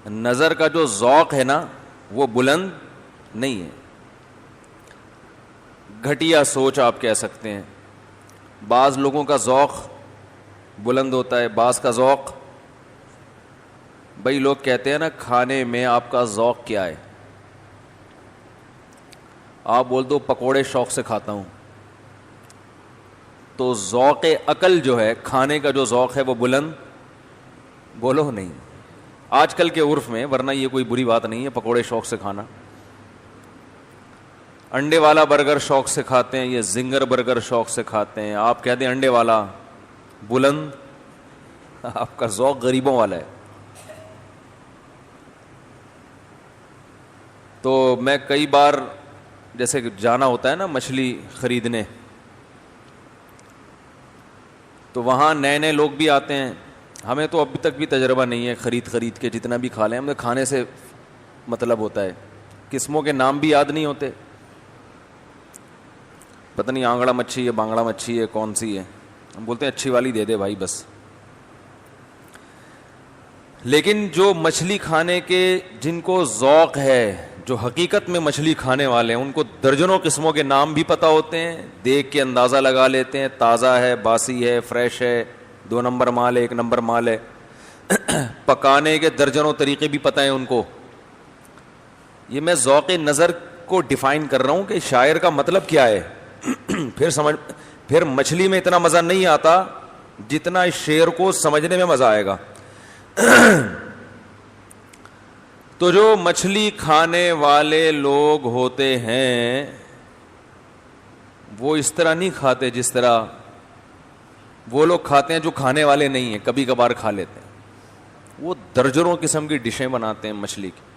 نظر کا جو ذوق ہے نا وہ بلند نہیں ہے. گھٹیا سوچ آپ کہہ سکتے ہیں. بعض لوگوں کا ذوق بلند ہوتا ہے, بعض کا ذوق. بھائی لوگ کہتے ہیں نا کھانے میں آپ کا ذوق کیا ہے, آپ بول دو پکوڑے شوق سے کھاتا ہوں, تو ذوق عقل جو ہے, کھانے کا جو ذوق ہے وہ بلند بولو نہیں آج کل کے عرف میں, ورنہ یہ کوئی بری بات نہیں ہے پکوڑے شوق سے کھانا. انڈے والا برگر شوق سے کھاتے ہیں, یہ زنگر برگر شوق سے کھاتے ہیں, آپ کہتے ہیں انڈے والا بلند, آپ کا ذوق غریبوں والا ہے. تو میں کئی بار جیسے جانا ہوتا ہے نا مچھلی خریدنے, تو وہاں نئے نئے لوگ بھی آتے ہیں. ہمیں تو ابھی تک بھی تجربہ نہیں ہے خرید کے جتنا بھی کھا لیں, ہمیں کھانے سے مطلب ہوتا ہے, قسموں کے نام بھی یاد نہیں ہوتے. پتہ نہیں آنگڑا مچھی ہے, بانگڑا مچھی ہے, کون سی ہے, ہم بولتے ہیں اچھی والی دے دے بھائی بس. لیکن جو مچھلی کھانے کے جن کو ذوق ہے, جو حقیقت میں مچھلی کھانے والے ہیں, ان کو درجنوں قسموں کے نام بھی پتہ ہوتے ہیں, دیکھ کے اندازہ لگا لیتے ہیں تازہ ہے, باسی ہے, فریش ہے, 2 نمبر مال ہے, 1 نمبر مال ہے. پکانے کے درجنوں طریقے بھی پتہ ہیں ان کو. یہ میں ذوق نظر کو ڈیفائن کر رہا ہوں کہ شاعر کا مطلب کیا ہے. پھر مچھلی میں اتنا مزہ نہیں آتا جتنا اس شعر کو سمجھنے میں مزہ آئے گا. تو جو مچھلی کھانے والے لوگ ہوتے ہیں وہ اس طرح نہیں کھاتے جس طرح وہ لوگ کھاتے ہیں جو کھانے والے نہیں ہیں, کبھی کبھار کھا لیتے ہیں. وہ درجنوں قسم کی ڈشیں بناتے ہیں مچھلی کی.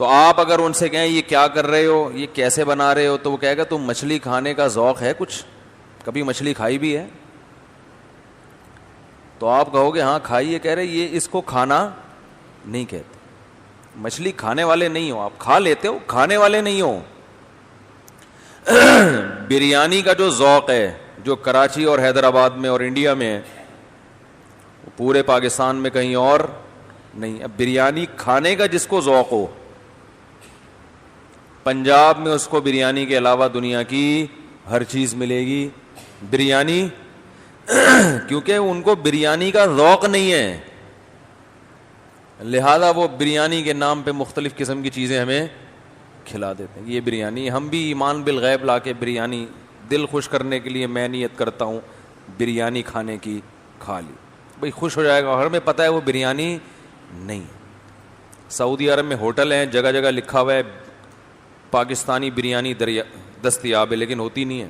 تو آپ اگر ان سے کہیں یہ کیا کر رہے ہو, یہ کیسے بنا رہے ہو, تو وہ کہے گا تم مچھلی کھانے کا ذوق ہے کچھ, کبھی مچھلی کھائی بھی ہے؟ تو آپ کہو گے ہاں کھائی ہے. کہہ رہے یہ اس کو کھانا نہیں کہتے, مچھلی کھانے والے نہیں ہو, آپ کھا لیتے ہو, کھانے والے نہیں ہو. بریانی کا جو ذوق ہے, جو کراچی اور حیدرآباد میں اور انڈیا میں ہے, پورے پاکستان میں کہیں اور نہیں. اب بریانی کھانے کا جس کو ذوق ہو, پنجاب میں اس کو بریانی کے علاوہ دنیا کی ہر چیز ملے گی. بریانی کیونکہ ان کو بریانی کا ذوق نہیں ہے, لہذا وہ بریانی کے نام پہ مختلف قسم کی چیزیں ہمیں کھلا دیتے ہیں. یہ بریانی, ہم بھی ایمان بالغیب لا کے بریانی دل خوش کرنے کے لیے میں نیت کرتا ہوں بریانی کھانے کی, کھا لی بھئی خوش ہو جائے گا. ہمیں پتہ ہے وہ بریانی نہیں. سعودی عرب میں ہوٹل ہیں, جگہ جگہ لکھا ہوا ہے پاکستانی بریانی دستیاب ہے, لیکن ہوتی نہیں ہے.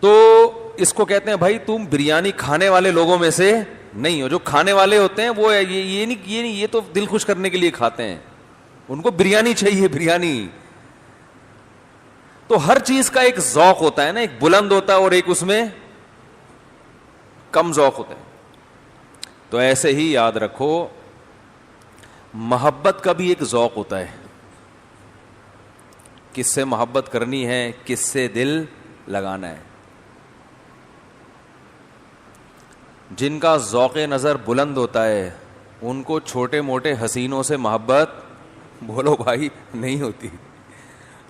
تو اس کو کہتے ہیں بھائی تم بریانی کھانے والے لوگوں میں سے نہیں ہو. جو کھانے والے ہوتے ہیں وہ یہ نہیں, یہ تو دل خوش کرنے کے لیے کھاتے ہیں, ان کو بریانی چاہیے, بریانی. تو ہر چیز کا ایک ذوق ہوتا ہے نا, ایک بلند ہوتا ہے اور ایک اس میں کم ذوق ہوتا ہے. تو ایسے ہی یاد رکھو محبت کا بھی ایک ذوق ہوتا ہے, کس سے محبت کرنی ہے, کس سے دل لگانا ہے. جن کا ذوق نظر بلند ہوتا ہے ان کو چھوٹے موٹے حسینوں سے محبت بولو بھائی نہیں ہوتی,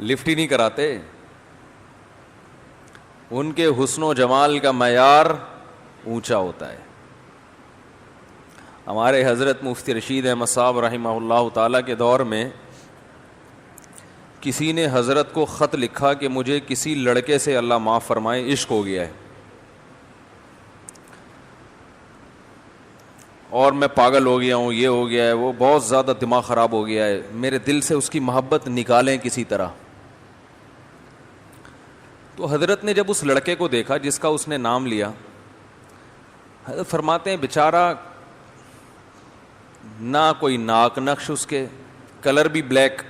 لفٹ ہی نہیں کراتے. ان کے حسن و جمال کا معیار اونچا ہوتا ہے. ہمارے حضرت مفتی رشید احمد صاحب رحمہ اللہ تعالیٰ کے دور میں کسی نے حضرت کو خط لکھا کہ مجھے کسی لڑکے سے اللہ معاف فرمائے عشق ہو گیا ہے اور میں پاگل ہو گیا ہوں, یہ ہو گیا ہے, وہ بہت زیادہ دماغ خراب ہو گیا ہے, میرے دل سے اس کی محبت نکالیں کسی طرح. تو حضرت نے جب اس لڑکے کو دیکھا جس کا اس نے نام لیا, حضرت فرماتے ہیں بیچارہ نہ کوئی ناک نقش, اس کے کلر بھی بلیک,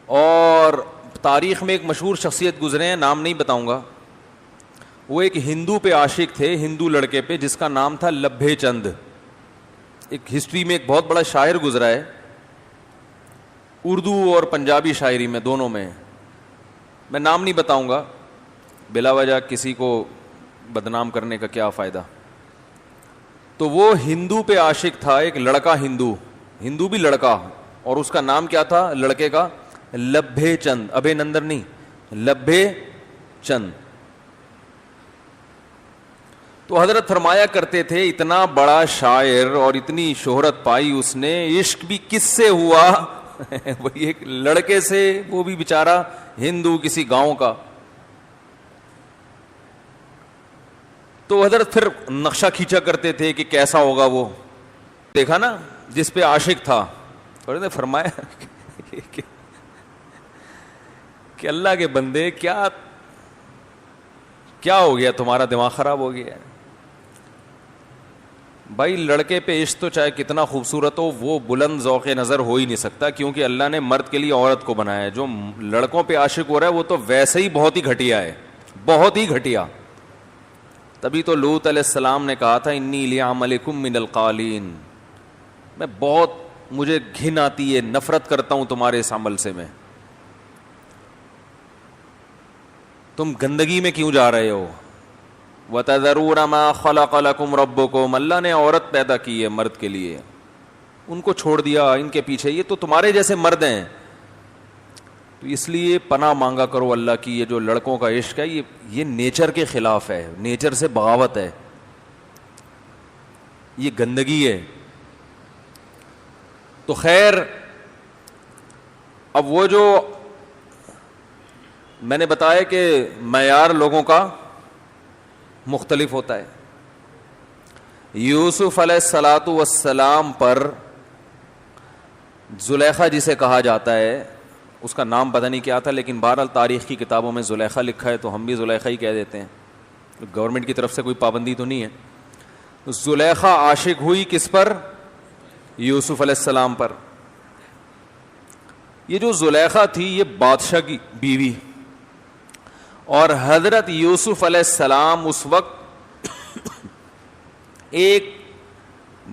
اور تاریخ میں ایک مشہور شخصیت گزرے ہیں, نام نہیں بتاؤں گا, وہ ایک ہندو پہ عاشق تھے, ہندو لڑکے پہ جس کا نام تھا لبھے چند. ایک ہسٹری میں ایک بہت بڑا شاعر گزرا ہے, اردو اور پنجابی شاعری میں دونوں میں, میں نام نہیں بتاؤں گا. بلا وجہ کسی کو بدنام کرنے کا کیا فائدہ. تو وہ ہندو پہ عاشق تھا, ایک لڑکا ہندو بھی لڑکا, اور اس کا نام کیا تھا لڑکے کا؟ لبھے چند, ابھے نندر نہیں, لبھے چند. تو حضرت فرمایا کرتے تھے اتنا بڑا شاعر اور اتنی شہرت پائی اس نے, عشق بھی کس سے ہوا؟ وہی ایک لڑکے سے, وہ بھی بیچارہ ہندو کسی گاؤں کا. تو حضرت پھر نقشہ کھینچا کرتے تھے کہ کیسا ہوگا وہ. دیکھا نا جس پہ عاشق تھا, اور نے فرمایا کہ اللہ کے بندے کیا ہو گیا, تمہارا دماغ خراب ہو گیا ہے بھائی. لڑکے پہ عشق تو چاہے کتنا خوبصورت ہو, وہ بلند ذوق نظر ہو ہی نہیں سکتا, کیونکہ اللہ نے مرد کے لیے عورت کو بنایا ہے. جو لڑکوں پہ عاشق ہو رہا ہے وہ تو ویسے ہی بہت ہی گھٹیا ہے, بہت ہی گھٹیا. تبھی تو لوط علیہ السلام نے کہا تھا انی لعملکم من القالین, میں بہت, مجھے گھن آتی ہے, نفرت کرتا ہوں تمہارے اس عمل سے. میں تم گندگی میں کیوں جا رہے ہو؟ وَتَذَرُونَ مَا خَلَقَ لَكُمْ رَبُّكُمْ, اللہ نے عورت پیدا کی ہے مرد کے لیے, ان کو چھوڑ دیا ان کے پیچھے, یہ تو تمہارے جیسے مرد ہیں. تو اس لیے پناہ مانگا کرو اللہ کی. یہ جو لڑکوں کا عشق ہے یہ نیچر کے خلاف ہے, نیچر سے بغاوت ہے, یہ گندگی ہے. تو خیر, اب وہ جو میں نے بتایا کہ معیار لوگوں کا مختلف ہوتا ہے. یوسف علیہ الصلاۃ والسلام پر زلیخا جسے کہا جاتا ہے, اس کا نام پتہ نہیں کیا تھا, لیکن بہرحال تاریخ کی کتابوں میں زلیخا لکھا ہے, تو ہم بھی زلیخا ہی کہہ دیتے ہیں, گورنمنٹ کی طرف سے کوئی پابندی تو نہیں ہے. زلیخا عاشق ہوئی کس پر؟ یوسف علیہ السلام پر. یہ جو زلیخا تھی یہ بادشاہ کی بیوی, اور حضرت یوسف علیہ السلام اس وقت ایک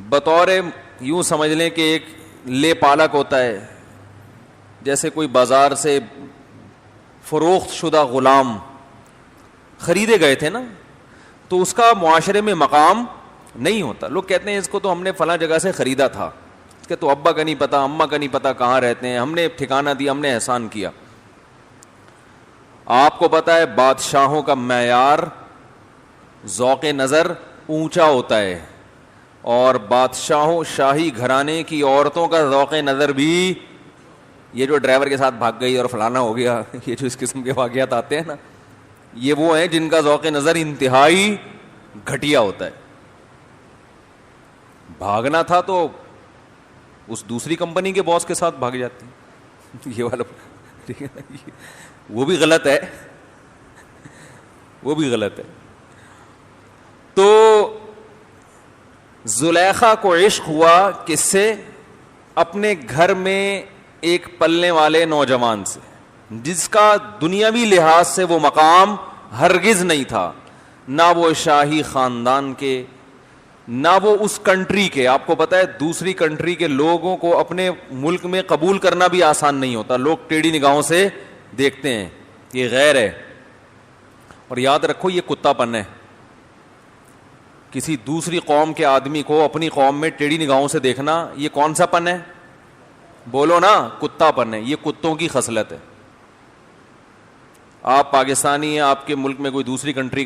بطور, یوں سمجھ لیں کہ ایک لے پالک ہوتا ہے, جیسے کوئی بازار سے فروخت شدہ غلام خریدے گئے تھے نا, تو اس کا معاشرے میں مقام نہیں ہوتا. لوگ کہتے ہیں اس کو تو ہم نے فلاں جگہ سے خریدا تھا, اس کے تو ابا کا نہیں پتا, اماں کا نہیں پتا کہاں رہتے ہیں, ہم نے ٹھکانہ دیا, ہم نے احسان کیا. آپ کو پتا ہے بادشاہوں کا معیار ذوق نظر اونچا ہوتا ہے, اور بادشاہوں شاہی گھرانے کی عورتوں کا ذوق نظر بھی, یہ جو ڈرائیور کے ساتھ بھاگ گئی اور فلانا ہو گیا, یہ جو اس قسم کے واقعات آتے ہیں نا, یہ وہ ہیں جن کا ذوق نظر انتہائی گھٹیا ہوتا ہے. بھاگنا تھا تو اس دوسری کمپنی کے باس کے ساتھ بھاگ جاتی, یہ والا وہ بھی غلط ہے, وہ بھی غلط ہے. تو زلیخا کو عشق ہوا کس سے؟ اپنے گھر میں ایک پلنے والے نوجوان سے, جس کا دنیاوی لحاظ سے وہ مقام ہرگز نہیں تھا, نہ وہ شاہی خاندان کے, نہ وہ اس کنٹری کے. آپ کو پتا ہے دوسری کنٹری کے لوگوں کو اپنے ملک میں قبول کرنا بھی آسان نہیں ہوتا, لوگ ٹیڑھی نگاہوں سے دیکھتے ہیں, یہ غیر ہے. اور یاد رکھو یہ کتا پن ہے, کسی دوسری قوم کے آدمی کو اپنی قوم میں ٹیڑھی نگاہوں سے دیکھنا, یہ کون سا پن ہے؟ بولو نا, کتا پن ہے, یہ کتوں کی خصلت ہے. آپ پاکستانی ہیں, آپ کے ملک میں کوئی دوسری کنٹری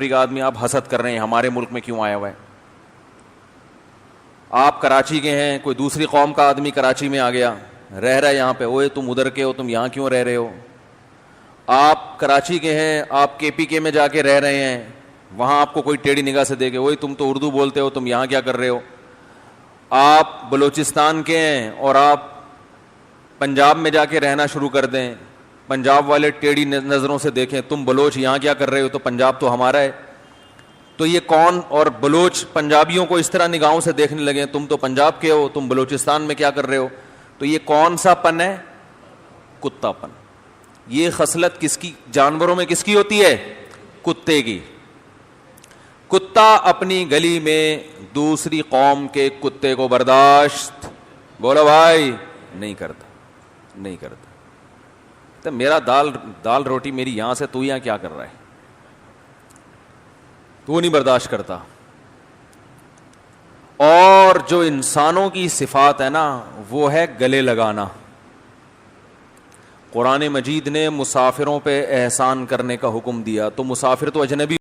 کا آدمی, آپ حسد کر رہے ہیں ہمارے ملک میں کیوں آیا ہوا ہے. آپ کراچی کے ہیں, کوئی دوسری قوم کا آدمی کراچی میں آ گیا, رہ رہا ہے یہاں پہ, اوے تم ادھر کے ہو, تم یہاں کیوں رہ رہے ہو. آپ کراچی کے ہیں, آپ کے پی کے میں جا کے رہ رہے ہیں, وہاں آپ کو کوئی ٹیڑھی نگاہ سے دیکھے, اوے تم تو اردو بولتے ہو, تم یہاں کیا کر رہے ہو. آپ بلوچستان کے ہیں اور آپ پنجاب میں جا کے رہنا شروع کر دیں, پنجاب والے ٹیڑھی نظروں سے دیکھیں, تم بلوچ یہاں کیا کر رہے ہو, تو پنجاب تو ہمارا ہے. تو یہ کون, اور بلوچ پنجابیوں کو اس طرح نگاہوں سے دیکھنے لگے, تم تو پنجاب کے ہو, تم بلوچستان میں کیا کر رہے ہو. تو یہ کون سا پن ہے؟ کتا پن. یہ خصلت کس کی, جانوروں میں کس کی ہوتی ہے؟ کتے کی. کتا اپنی گلی میں دوسری قوم کے کتے کو برداشت, بولو بھائی, نہیں کرتا, نہیں کرتا. تو میرا دال روٹی میری یہاں سے, تو یہاں کیا کر رہا ہے, تو وہ نہیں برداشت کرتا. اور جو انسانوں کی صفات ہے نا وہ ہے گلے لگانا. قرآن مجید نے مسافروں پہ احسان کرنے کا حکم دیا, تو مسافر تو اجنبی